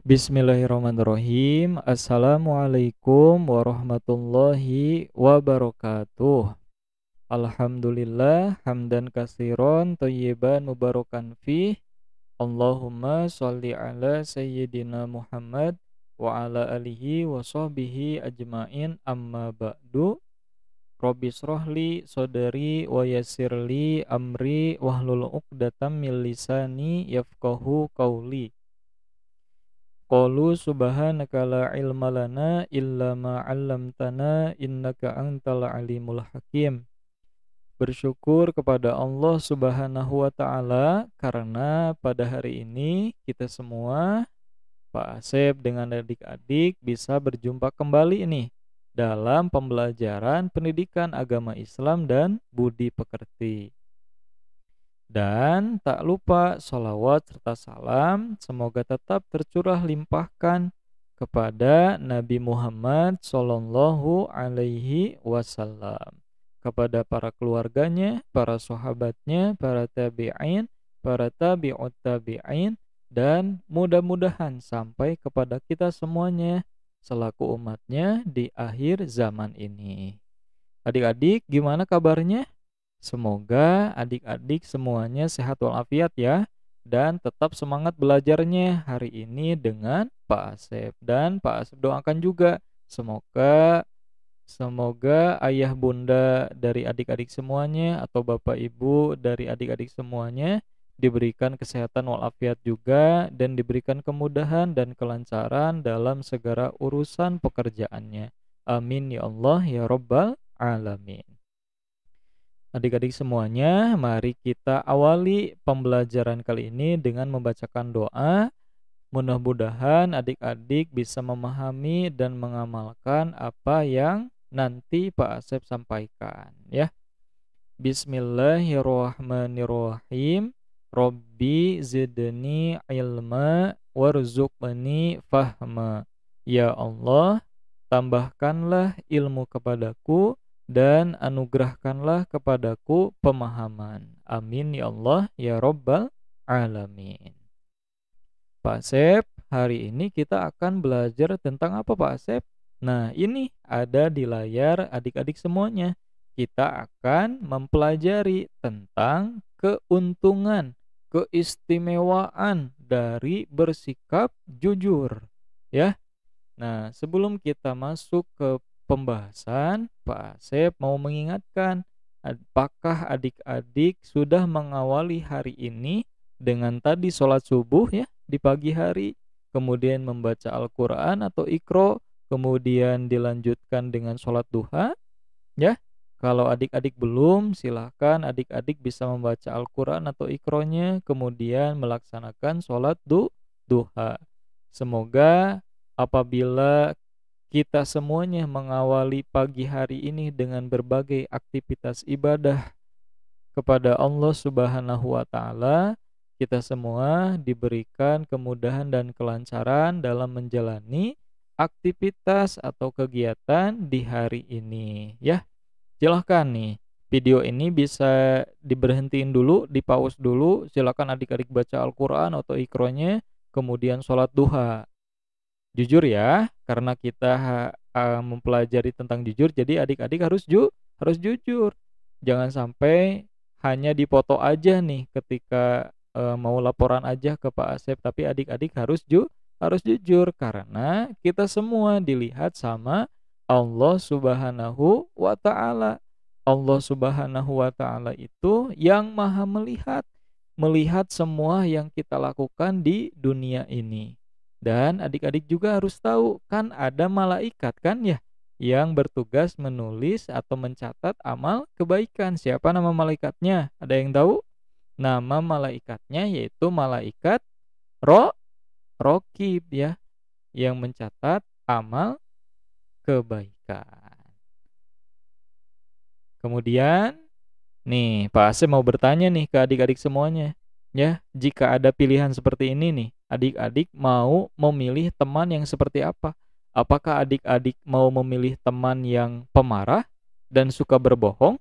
Bismillahirrahmanirrahim. Assalamualaikum warahmatullahi wabarakatuh. Alhamdulillah hamdan katsiran thayyiban mubarakan fih. Allahumma shalli ala sayyidina Muhammad wa ala alihi wa sahbihi ajmain, amma ba'du. Rabbi shrahli sadri wa yassirli amri wahlul 'uqdatam min lisani yafqahu qawli. Qalu subhanaka la ilma lana illa ma 'allamtana innaka antal alimul hakim. Bersyukur kepada Allah Subhanahu wa taala karena pada hari ini kita semua, Pak Asep dengan adik-adik bisa berjumpa kembali nih dalam pembelajaran pendidikan agama Islam dan budi pekerti. Dan tak lupa sholawat serta salam semoga tetap tercurah limpahkan kepada Nabi Muhammad Sallallahu Alaihi Wasallam, kepada para keluarganya, para sahabatnya, para tabi'in, para tabi'ut tabi'in, dan mudah-mudahan sampai kepada kita semuanya selaku umatnya di akhir zaman ini. Adik-adik, gimana kabarnya? Semoga adik-adik semuanya sehat walafiat ya, dan tetap semangat belajarnya hari ini dengan Pak Asep. Dan Pak Asep doakan juga semoga semoga ayah bunda dari adik-adik semuanya atau bapak ibu dari adik-adik semuanya diberikan kesehatan walafiat juga dan diberikan kemudahan dan kelancaran dalam segala urusan pekerjaannya. Amin ya Allah ya Rabbal Alamin. Adik-adik semuanya, mari kita awali pembelajaran kali ini dengan membacakan doa. Mudah-mudahan adik-adik bisa memahami dan mengamalkan apa yang nanti Pak Asep sampaikan ya. Bismillahirrahmanirrahim. Robbi zidni ilma warzuqni fahma. Ya Allah, tambahkanlah ilmu kepadaku dan anugerahkanlah kepadaku pemahaman. Amin ya Allah ya Rabbal Alamin. Pak Asep, hari ini kita akan belajar tentang apa Pak Asep? Nah, ini ada di layar adik-adik semuanya. Kita akan mempelajari tentang keuntungan, keistimewaan dari bersikap jujur. Ya. Nah, sebelum kita masuk ke pembahasan, Pak Asep mau mengingatkan, apakah adik-adik sudah mengawali hari ini dengan tadi sholat subuh ya di pagi hari, kemudian membaca Al-Quran atau Iqra, kemudian dilanjutkan dengan sholat duha ya. Kalau adik-adik belum, silahkan adik-adik bisa membaca Al-Quran atau Iqranya, kemudian melaksanakan sholat duha. Semoga apabila kita semuanya mengawali pagi hari ini dengan berbagai aktivitas ibadah kepada Allah Subhanahu wa taala, kita semua diberikan kemudahan dan kelancaran dalam menjalani aktivitas atau kegiatan di hari ini ya. Silahkan nih, video ini bisa diberhentiin dulu, di-pause dulu, silakan adik-adik baca Al-Quran atau Iqranya, kemudian sholat duha. Jujur ya, karena kita mempelajari tentang jujur, jadi adik-adik harus jujur. Jangan sampai hanya dipoto aja nih ketika mau laporan aja ke Pak Asep, tapi adik-adik harus jujur karena kita semua dilihat sama Allah Subhanahu wa taala. Allah Subhanahu wa taala itu yang Maha melihat, melihat semua yang kita lakukan di dunia ini. Dan adik-adik juga harus tahu kan ada malaikat kan ya yang bertugas menulis atau mencatat amal kebaikan. Siapa nama malaikatnya? Ada yang tahu? Nama malaikatnya yaitu malaikat Raqib ya, yang mencatat amal kebaikan. Kemudian nih, Pak Asep mau bertanya nih ke adik-adik semuanya. Ya, jika ada pilihan seperti ini nih, adik-adik mau memilih teman yang seperti apa? Apakah adik-adik mau memilih teman yang pemarah dan suka berbohong?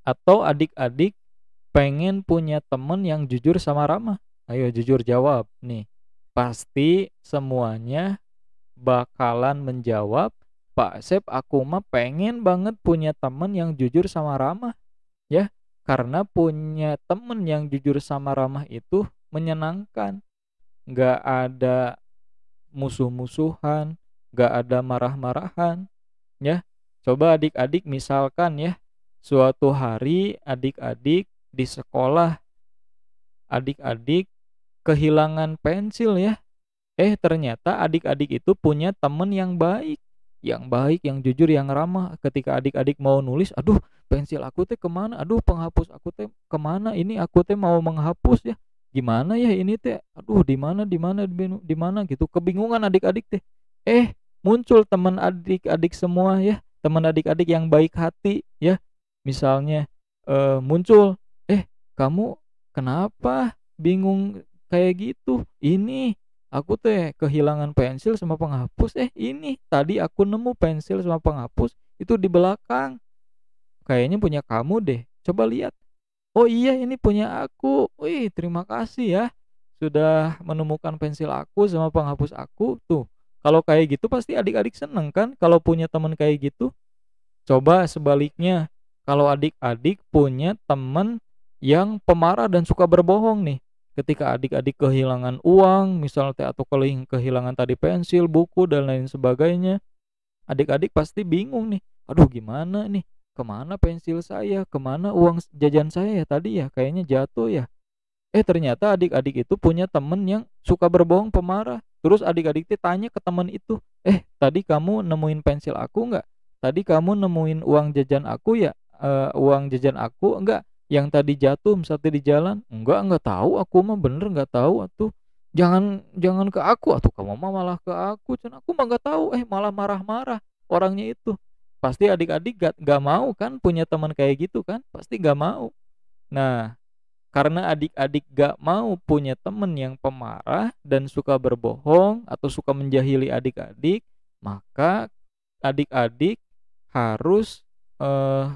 Atau adik-adik pengen punya teman yang jujur sama ramah? Ayo jujur jawab nih. pasti semuanya bakalan menjawab, "Pak Asep, aku mah pengen banget punya temen yang jujur sama ramah." Ya, karena punya temen yang jujur sama ramah itu menyenangkan, nggak ada musuh-musuhan, nggak ada marah-marahan, ya. Coba adik-adik misalkan ya, suatu hari adik-adik di sekolah, adik-adik kehilangan pensil ya. Ternyata adik-adik itu punya temen yang jujur, yang ramah. Ketika adik-adik mau nulis, "Aduh, pensil aku teh kemana? Aduh, penghapus aku teh kemana? Ini aku teh mau menghapus ya. Gimana ya ini teh? Aduh, di mana gitu." Kebingungan adik-adik teh. Muncul teman adik-adik semua ya, teman adik-adik yang baik hati ya. Misalnya muncul, kamu kenapa bingung kayak gitu? Ini aku teh kehilangan pensil sama penghapus. Ini tadi aku nemu pensil sama penghapus itu di belakang. Kayaknya punya kamu deh. Coba lihat. Oh iya, ini punya aku. Wih, terima kasih ya sudah menemukan pensil aku sama penghapus aku. Tuh, kalau kayak gitu pasti adik-adik seneng kan kalau punya teman kayak gitu. Coba sebaliknya, kalau adik-adik punya teman yang pemarah dan suka berbohong nih. Ketika adik-adik kehilangan uang misalnya atau kehilangan tadi pensil, buku dan lain sebagainya, adik-adik pasti bingung nih. Aduh, gimana nih? Kemana pensil saya? Kemana uang jajan saya ya tadi ya? Kayaknya jatuh ya. Ternyata adik-adik itu punya temen yang suka berbohong, pemarah. Terus adik-adik tanya ke teman itu, tadi kamu nemuin pensil aku nggak? Tadi kamu nemuin uang jajan aku ya? Uang jajan aku enggak? Yang tadi jatuh misalnya di jalan? Enggak tahu. Aku mah bener nggak tahu atuh. Jangan jangan ke aku atuh, kamu mah malah ke aku. Cen aku mah nggak tahu. Malah marah-marah orangnya itu. Pasti adik-adik gak mau kan punya teman kayak gitu kan? Pasti gak mau. Nah, karena adik-adik gak mau punya temen yang pemarah dan suka berbohong atau suka menjahili adik-adik, maka adik-adik harus eh,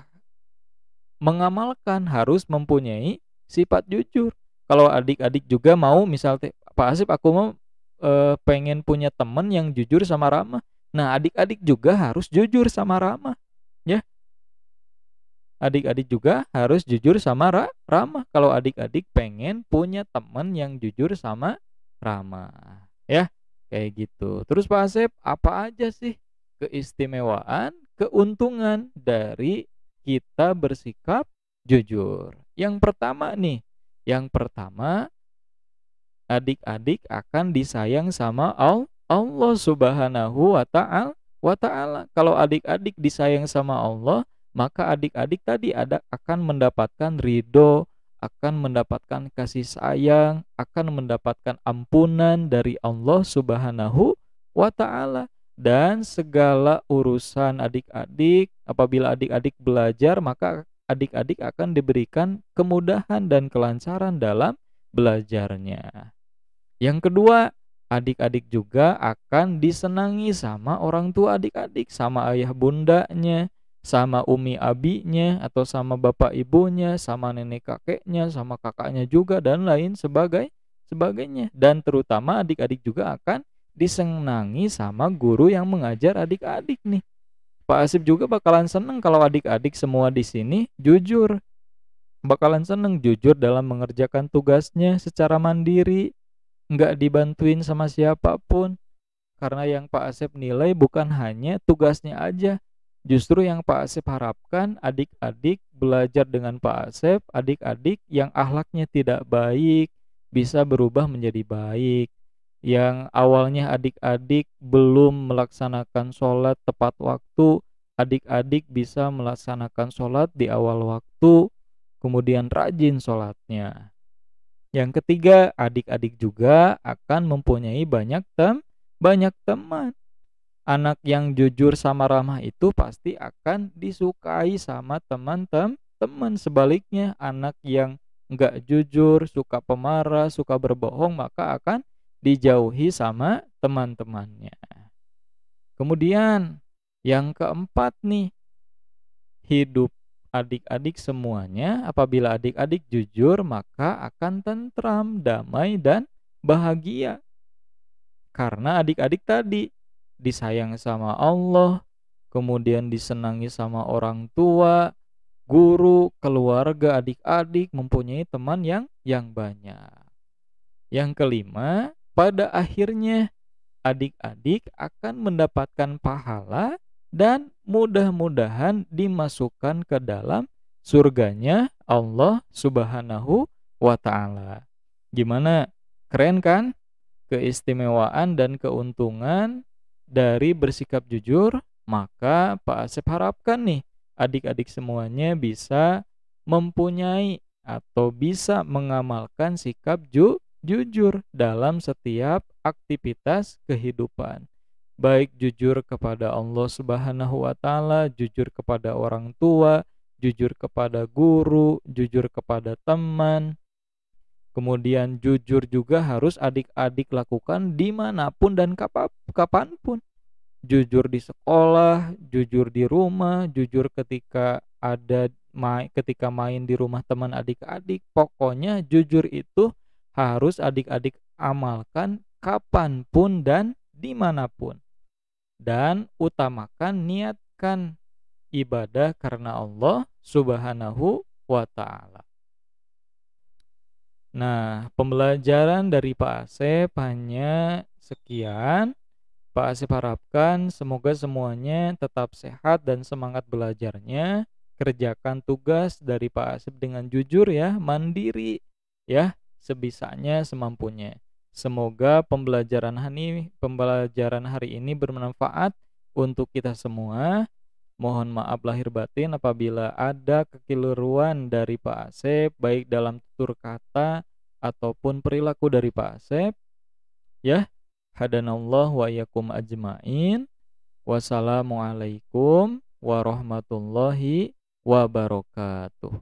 mengamalkan, harus mempunyai sifat jujur. Kalau adik-adik juga mau misalnya, Pak Asif, aku mau pengen punya temen yang jujur sama ramah. Nah, adik-adik juga harus jujur sama ramah, ya. Adik-adik juga harus jujur sama ramah kalau adik-adik pengen punya teman yang jujur sama ramah, ya, kayak gitu. Terus Pak Asep, apa aja sih keistimewaan, keuntungan dari kita bersikap jujur? Yang pertama nih, yang pertama, adik-adik akan disayang sama Allah Subhanahu wa ta'ala. Kalau adik-adik disayang sama Allah, maka adik-adik tadi akan mendapatkan ridho, akan mendapatkan kasih sayang, akan mendapatkan ampunan dari Allah Subhanahu wa ta'ala. Dan segala urusan adik-adik, apabila adik-adik belajar, maka adik-adik akan diberikan kemudahan dan kelancaran dalam belajarnya. Yang kedua, adik-adik juga akan disenangi sama orang tua adik-adik, sama ayah bundanya, sama umi abinya, atau sama bapak ibunya, sama nenek kakeknya, sama kakaknya juga, dan lain sebagainya. Dan terutama adik-adik juga akan disenangi sama guru yang mengajar adik-adik nih. Pak Asif juga bakalan seneng kalau adik-adik semua di sini jujur. Bakalan seneng jujur dalam mengerjakan tugasnya secara mandiri, nggak dibantuin sama siapapun. Karena yang Pak Asep nilai bukan hanya tugasnya aja. Justru yang Pak Asep harapkan adik-adik belajar dengan Pak Asep, adik-adik yang akhlaknya tidak baik bisa berubah menjadi baik. Yang awalnya adik-adik belum melaksanakan sholat tepat waktu, adik-adik bisa melaksanakan sholat di awal waktu, kemudian rajin sholatnya. Yang ketiga, adik-adik juga akan mempunyai banyak teman. Anak yang jujur sama ramah itu pasti akan disukai sama teman-teman. Sebaliknya, anak yang nggak jujur, suka pemarah, suka berbohong, maka akan dijauhi sama teman-temannya. Kemudian, yang keempat nih, hidup adik-adik semuanya, apabila adik-adik jujur, maka akan tentram, damai, dan bahagia. Karena adik-adik tadi disayang sama Allah, kemudian disenangi sama orang tua, guru, keluarga, adik-adik, mempunyai teman yang banyak. Yang kelima, pada akhirnya adik-adik akan mendapatkan pahala dan mudah-mudahan dimasukkan ke dalam surganya Allah Subhanahu wa Ta'ala. Gimana? Keren kan? Keistimewaan dan keuntungan dari bersikap jujur. Maka Pak Asep harapkan nih adik-adik semuanya bisa mempunyai atau bisa mengamalkan sikap jujur dalam setiap aktivitas kehidupan. Baik jujur kepada Allah Subhanahu wa Ta'ala, jujur kepada orang tua, jujur kepada guru, jujur kepada teman. Kemudian jujur juga harus adik-adik lakukan dimanapun dan kapanpun. Jujur di sekolah, jujur di rumah, jujur ketika main di rumah teman adik-adik. Pokoknya jujur itu harus adik-adik amalkan kapanpun dan dimanapun. Dan utamakan niatkan ibadah karena Allah Subhanahu wa Ta'ala. Nah, pembelajaran dari Pak Asep hanya sekian. Pak Asep harapkan semoga semuanya tetap sehat dan semangat belajarnya. Kerjakan tugas dari Pak Asep dengan jujur ya, mandiri ya, sebisanya, semampunya. Semoga pembelajaran hari ini bermanfaat untuk kita semua. Mohon maaf lahir batin apabila ada kekeliruan dari Pak Asep, baik dalam tutur kata ataupun perilaku dari Pak Asep. Ya, hadanallah wa iyyakum ajmain. Wassalamualaikum warahmatullahi wabarakatuh.